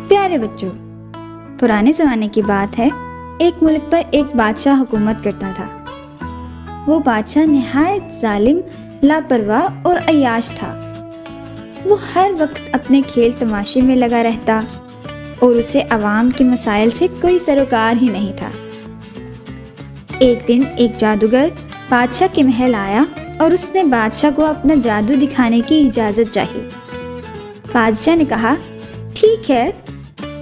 پیارے بچوں، پرانے زمانے کی بات ہے، ایک ملک پر ایک بادشاہ حکومت کرتا تھا۔ وہ بادشاہ نہایت ظالم، لاپرواہ اور عیاش تھا۔ وہ ہر وقت اپنے کھیل تماشے میں لگا رہتا اور اسے عوام کے مسائل سے کوئی سروکار ہی نہیں تھا۔ ایک دن ایک جادوگر بادشاہ کے محل آیا اور اس نے بادشاہ کو اپنا جادو دکھانے کی اجازت چاہی۔ بادشاہ نے کہا، ٹھیک ہے،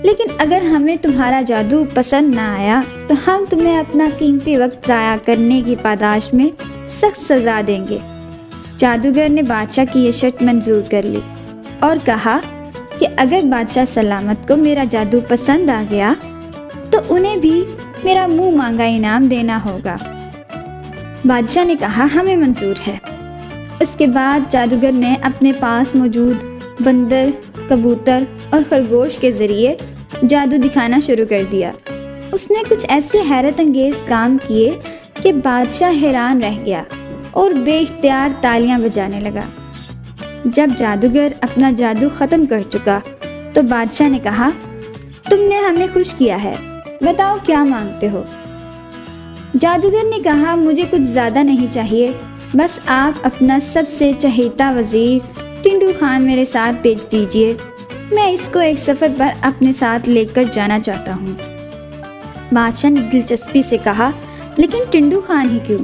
لیکن اگر ہمیں تمہارا جادو پسند نہ آیا تو ہم تمہیں اپنا قیمتی وقت ضائع کرنے کی پاداش میں سخت سزا دیں گے۔ جادوگر نے بادشاہ کی یہ شرط منظور کر لی اور کہا کہ اگر بادشاہ سلامت کو میرا جادو پسند آ گیا تو انہیں بھی میرا منہ مانگا انعام دینا ہوگا۔ بادشاہ نے کہا، ہمیں منظور ہے۔ اس کے بعد جادوگر نے اپنے پاس موجود بندر، کبوتر اور خرگوش کے ذریعے جادو دکھانا شروع کر دیا۔ اس نے کچھ ایسے حیرت انگیز کام کیے کہ بادشاہ حیران رہ گیا اور بے اختیار تالیاں بجانے لگا۔ جب جادوگر اپنا جادو ختم کر چکا تو بادشاہ نے کہا، تم نے ہمیں خوش کیا ہے، بتاؤ کیا مانگتے ہو؟ جادوگر نے کہا، مجھے کچھ زیادہ نہیں چاہیے، بس آپ اپنا سب سے چہیتا وزیر ٹنڈو خان میرے ساتھ بھیج دیجئے، میں اس کو ایک سفر پر اپنے ساتھ لے کر جانا چاہتا ہوں۔ بادشاہ نے دلچسپی سے کہا، لیکن ٹنڈو خان ہی کیوں؟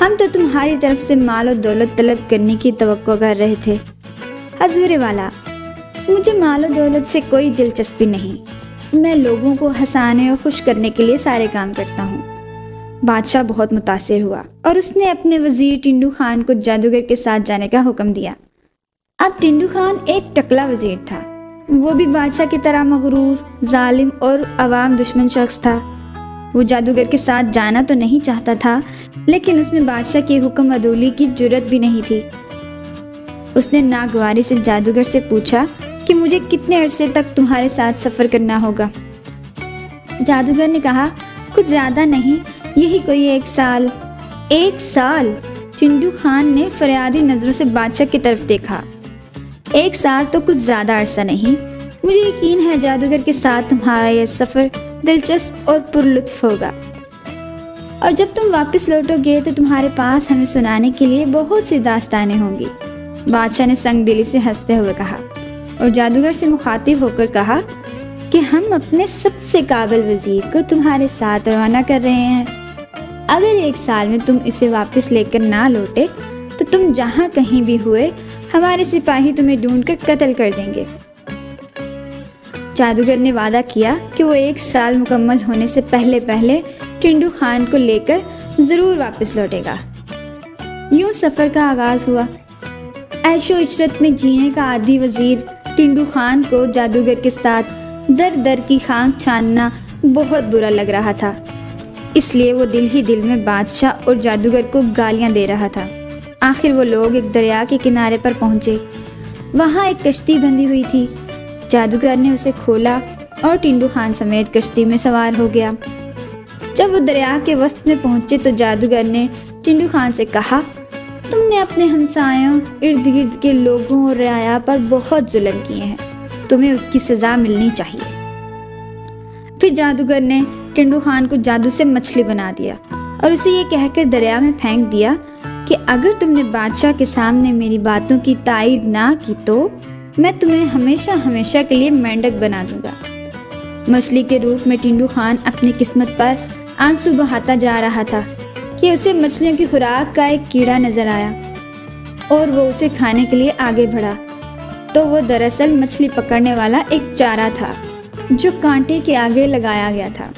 ہم تو تمہاری طرف سے مال و دولت طلب کرنے کی توقع کر رہے تھے۔ حضور والا، مجھے مال و دولت سے کوئی دلچسپی نہیں، میں لوگوں کو ہنسانے اور خوش کرنے کے لیے سارے کام کرتا ہوں۔ بادشاہ بہت متاثر ہوا اور اس نے اپنے وزیر ٹنڈو خان کو جادوگر کے ساتھ جانے کا حکم دیا۔ اب ٹنڈو خان ایک ٹکلا وزیر تھا، وہ بھی بادشاہ کی طرح مغرور، ظالم اور عوام دشمن شخص تھا۔ وہ جادوگر کے ساتھ جانا تو نہیں چاہتا تھا، لیکن اس میں بادشاہ کی حکم عدولی کی جرت بھی نہیں تھی۔ اس نے ناگواری سے جادوگر سے پوچھا کہ مجھے کتنے عرصے تک تمہارے ساتھ سفر کرنا ہوگا؟ جادوگر نے کہا، کچھ زیادہ نہیں، یہی کوئی 1 سال۔ 1 سال؟ ٹنڈو خان نے فریادی نظروں سے بادشاہ کی طرف دیکھا۔ 1 سال تو کچھ زیادہ عرصہ نہیں، مجھے یقین ہے جادوگر کے ساتھ تمہارا یہ سفر دلچسپ اور پرلطف ہوگا، اور جب تم واپس لوٹو گے تو تمہارے پاس ہمیں سنانے کے لیے بہت سی داستانیں ہوں گی۔ بادشاہ نے سنگ دلی سے ہنستے ہوئے کہا اور جادوگر سے مخاطب ہو کر کہا کہ ہم اپنے سب سے قابل وزیر کو تمہارے ساتھ روانہ کر رہے ہیں۔ اگر 1 سال میں تم اسے واپس لے کر نہ لوٹے تو تم جہاں کہیں بھی ہوئے ہمارے سپاہی تمہیں ڈھونڈ کر قتل کر دیں گے۔ جادوگر نے وعدہ کیا کہ وہ 1 سال مکمل ہونے سے پہلے ٹنڈو خان کو لے کر ضرور واپس لوٹے گا۔ یوں سفر کا آغاز ہوا۔ عیش و عشرت میں جینے کا عادی وزیر ٹنڈو خان کو جادوگر کے ساتھ در در کی خاک چھاننا بہت برا لگ رہا تھا، اس لیے وہ دل ہی دل میں بادشاہ اور جادوگر کو گالیاں دے رہا تھا۔ آخر وہ لوگ ایک دریا کے کنارے پر پہنچے۔ وہاں ایک کشتی بندھی ہوئی تھی۔ جادوگر نے اسے کھولا اور ٹنڈو خان سمیت کشتی میں سوار ہو گیا۔ جب وہ دریا کے وسط میں پہنچے تو جادوگر نے ٹنڈو خان سے کہا، تم نے اپنے ہمسایوں، ارد گرد کے لوگوں اور رعایا پر بہت ظلم کیے ہیں، تمہیں اس کی سزا ملنی چاہیے۔ پھر جادوگر نے ٹنڈو خان کو جادو سے مچھلی بنا دیا اور اسے یہ کہہ کر دریا میں پھینک دیا کہ اگر تم نے بادشاہ کے سامنے میری باتوں کی تائید نہ کی تو میں تمہیں ہمیشہ کے لیے مینڈک بنا دوں گا۔ مچھلی کے روپ میں ٹنڈو خان اپنی قسمت پر آنسو بہاتا جا رہا تھا کہ اسے مچھلیوں کی خوراک کا ایک کیڑا نظر آیا اور وہ اسے کھانے کے لیے آگے بڑھا، تو وہ دراصل مچھلی پکڑنے والا ایک چارہ تھا جو کانٹے کے آگے لگایا گیا تھا۔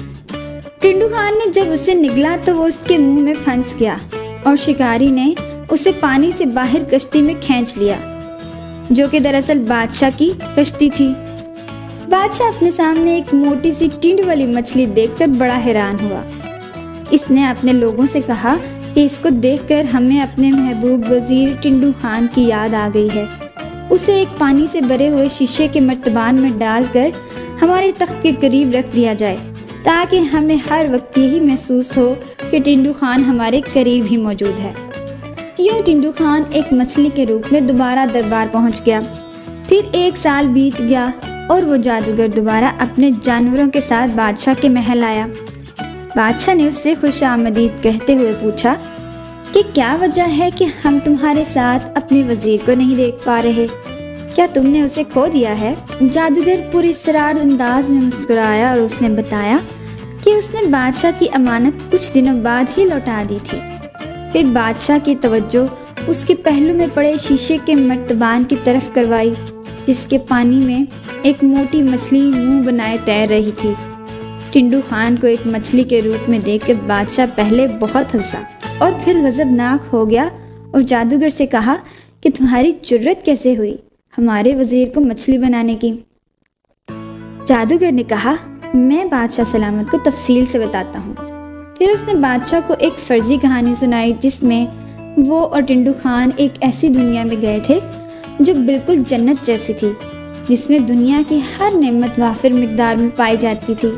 ٹنڈو خان نے جب اسے نگلا تو وہ اس کے منہ میں پھنس گیا اور شکاری نے اسے پانی سے باہر کشتی میں کھینچ لیا، جو کہ دراصل بادشاہ کی کشتی تھی۔ بادشاہ اپنے سامنے ایک موٹی سی ٹینڈ والی مچھلی دیکھ کر بڑا حیران ہوا۔ اس نے اپنے لوگوں سے کہا کہ اس کو دیکھ کر ہمیں اپنے محبوب وزیر ٹنڈو خان کی یاد آ گئی ہے، اسے ایک پانی سے بھرے ہوئے شیشے کے مرتبان میں ڈال کر ہمارے تخت کے قریب رکھ دیا جائے تاکہ ہمیں ہر وقت یہی محسوس ہو کہ ٹنڈو خان ہمارے قریب ہی موجود ہے۔ یوں ٹنڈو خان ایک مچھلی کے روپ میں دوبارہ دربار پہنچ گیا۔ پھر 1 سال بیت گیا اور وہ جادوگر دوبارہ اپنے جانوروں کے ساتھ بادشاہ کے محل آیا۔ بادشاہ نے اس سے خوش آمدید کہتے ہوئے پوچھا کہ کیا وجہ ہے کہ ہم تمہارے ساتھ اپنے وزیر کو نہیں دیکھ پا رہے؟ کیا تم نے اسے کھو دیا ہے؟ جادوگر پر اسرار انداز میں مسکرایا اور اس نے بتایا کہ اس نے بادشاہ کی امانت کچھ دنوں بعد ہی لوٹا دی تھی۔ پھر بادشاہ کی توجہ اس کے پہلو میں پڑے شیشے کے مرتبان کی طرف کروائی، جس کے پانی میں ایک موٹی مچھلی منہ بنائے تیر رہی تھی۔ ٹنڈو خان کو ایک مچھلی کے روپ میں دیکھ کر بادشاہ پہلے بہت ہنسا اور پھر غضبناک ہو گیا اور جادوگر سے کہا کہ تمہاری جرت کیسے ہوئی ہمارے وزیر کو مچھلی بنانے کی؟ جادوگر نے کہا میں بادشاہ سلامت کو تفصیل سے بتاتا ہوں۔ پھر اس نے بادشاہ کو ایک فرضی کہانی سنائی جس میں وہ اور ٹنڈو خان ایک ایسی دنیا میں گئے تھے جو بالکل جنت جیسی تھی، جس میں دنیا کی ہر نعمت وافر مقدار میں پائی جاتی تھی۔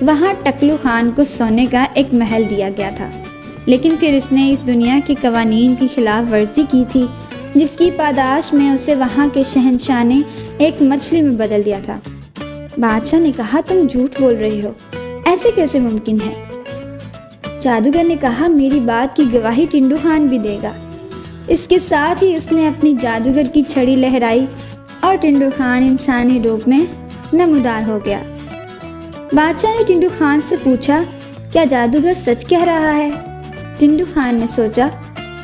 وہاں ٹکلو خان کو سونے کا ایک محل دیا گیا تھا، لیکن پھر اس نے اس دنیا کے قوانین کی خلاف ورزی کی تھی، جس کی پاداش میں اسے وہاں کے شہنشاہ نے ایک مچھلی میں بدل دیا تھا۔ بادشاہ نے کہا تم جھوٹ بول رہے ہو، ایسے کیسے ممکن ہے؟ جادوگر نے کہا میری بات کی گواہی ٹنڈو خان بھی دے گا۔ اس کے ساتھ ہی اس نے اپنی جادوگر کی چھڑی لہرائی اور ٹنڈو خان انسانی روپ میں نمودار ہو گیا۔ بادشاہ نے ٹنڈو خان سے پوچھا کیا جادوگر سچ کہہ رہا ہے؟ ٹنڈو خان نے سوچا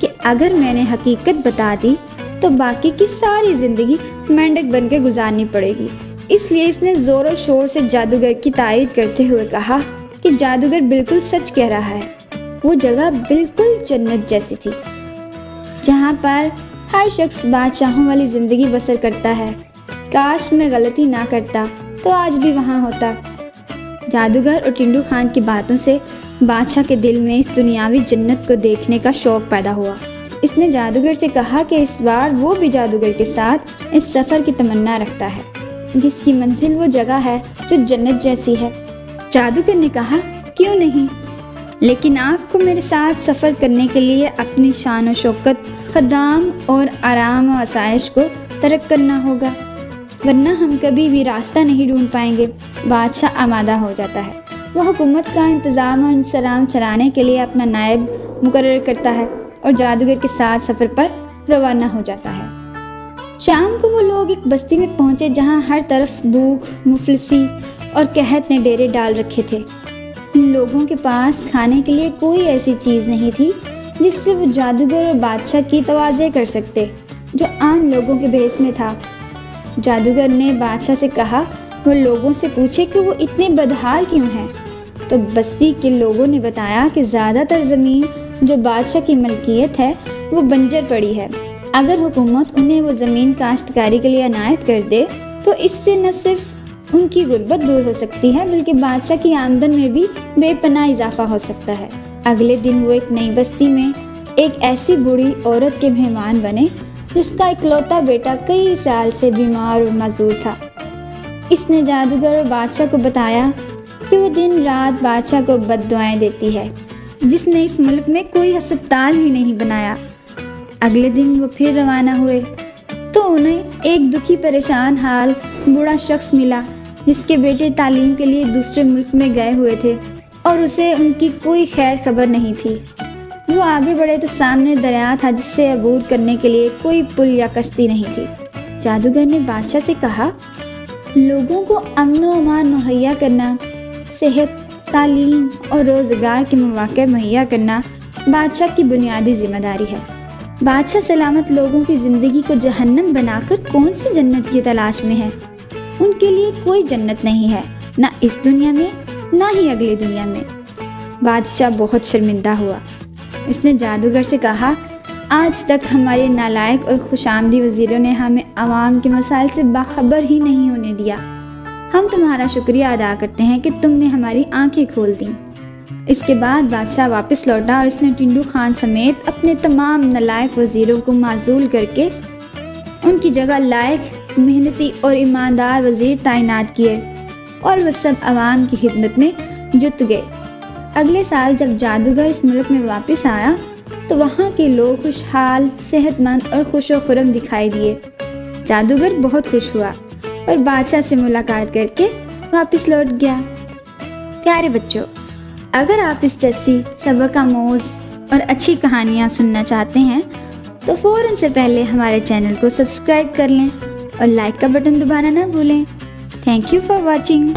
کہ اگر میں نے حقیقت بتا دی تو باقی کی ساری زندگی مینڈک بن کے گزارنی پڑے گی، اس لیے اس نے زور و شور سے جادوگر کی تائید کرتے ہوئے کہا کہ جادوگر بالکل سچ کہہ رہا ہے۔ وہ جگہ بالکل جنت جیسی تھی جہاں پر ہر شخص بادشاہوں والی زندگی بسر کرتا ہے۔ کاش میں غلطی نہ کرتا تو آج بھی وہاں ہوتا۔ جادوگر اور ٹنڈو خان کی باتوں سے بادشاہ کے دل میں اس دنیاوی جنت کو دیکھنے کا شوق پیدا ہوا۔ اس نے جادوگر سے کہا کہ اس بار وہ بھی جادوگر کے ساتھ اس سفر کی تمنا رکھتا ہے، جس کی منزل وہ جگہ ہے جو جنت جیسی ہے۔ جادوگر نے کہا کیوں نہیں، لیکن آپ کو میرے ساتھ سفر کرنے کے لیے اپنی شان و شوکت، خدام اور آرام و آسائش کو ترک کرنا ہوگا، ورنہ ہم کبھی بھی راستہ نہیں ڈھونڈ پائیں گے۔ بادشاہ آمادہ ہو جاتا ہے، وہ حکومت کا انتظام و انصرام چلانے کے لیے اپنا نائب مقرر کرتا ہے اور جادوگر کے ساتھ سفر پر روانہ ہو جاتا ہے۔ شام کو وہ لوگ ایک بستی میں پہنچے جہاں ہر طرف بھوک، مفلسی اور قحط نے ڈیرے ڈال رکھے تھے۔ ان لوگوں کے پاس کھانے کے لیے کوئی ایسی چیز نہیں تھی جس سے وہ جادوگر اور بادشاہ کی تواضع کر سکتے، جو عام لوگوں کے بھیس میں تھا۔ جادوگر نے بادشاہ سے کہا وہ لوگوں سے پوچھے کہ وہ اتنے بدحال کیوں ہیں، تو بستی کے لوگوں نے بتایا کہ زیادہ تر زمین جو بادشاہ کی ملکیت ہے وہ بنجر پڑی ہے۔ اگر حکومت انہیں وہ زمین کاشتکاری کے لیے عنایت کر دے تو اس سے نہ صرف ان کی غربت دور ہو سکتی ہے بلکہ بادشاہ کی آمدن میں بھی بے پناہ اضافہ ہو سکتا ہے۔ اگلے دن وہ ایک نئی بستی میں ایک ایسی بوڑھی عورت کے مہمان بنے جس کا اکلوتا بیٹا کئی سال سے بیمار اور معذور تھا۔ اس نے جادوگر اور بادشاہ کو بتایا کہ وہ دن رات بادشاہ کو بد دعائیں دیتی ہے، جس نے اس ملک میں کوئی ہسپتال ہی نہیں بنایا۔ اگلے دن وہ پھر روانہ ہوئے تو انہیں ایک دکھی پریشان حال بوڑھا شخص ملا جس کے بیٹے تعلیم کے لیے دوسرے ملک میں گئے ہوئے تھے اور اسے ان کی کوئی خیر خبر نہیں تھی۔ وہ آگے بڑھے تو سامنے دریا تھا جس سے عبور کرنے کے لیے کوئی پل یا کشتی نہیں تھی۔ جادوگر نے بادشاہ سے کہا لوگوں کو امن و امان مہیا کرنا، صحت، تعلیم اور روزگار کے مواقع مہیا کرنا بادشاہ کی بنیادی ذمہ داری ہے۔ بادشاہ سلامت لوگوں کی زندگی کو جہنم بنا کر کون سی جنت کی تلاش میں ہے؟ ان کے لیے کوئی جنت نہیں ہے، نہ اس دنیا میں نہ ہی اگلی دنیا میں۔ بادشاہ بہت شرمندہ ہوا۔ اس نے جادوگر سے کہا آج تک ہمارے نالائق اور خوش آمدی وزیروں نے ہمیں عوام کے مسائل سے باخبر ہی نہیں ہونے دیا۔ ہم تمہارا شکریہ ادا کرتے ہیں کہ تم نے ہماری آنکھیں کھول دیں۔ اس کے بعد بادشاہ واپس لوٹا اور اس نے ٹنڈو خان سمیت اپنے تمام نالائق وزیروں کو معزول کر کے ان کی جگہ لائق، محنتی اور ایماندار وزیر تعینات کیے اور وہ سب عوام کی خدمت میں جت گئے۔ اگلے سال جب جادوگر اس ملک میں واپس آیا تو وہاں کے لوگ خوشحال، صحت مند اور خوش و خرم دکھائی دیے۔ جادوگر بہت خوش ہوا اور بادشاہ سے ملاقات کر کے واپس لوٹ گیا۔ پیارے بچوں، اگر آپ اس جیسی سبق آموز اور اچھی کہانیاں سننا چاہتے ہیں تو فوراً سے پہلے ہمارے چینل کو سبسکرائب کر لیں اور لائک کا بٹن دبانا نہ بھولیں۔ Thank you for watching.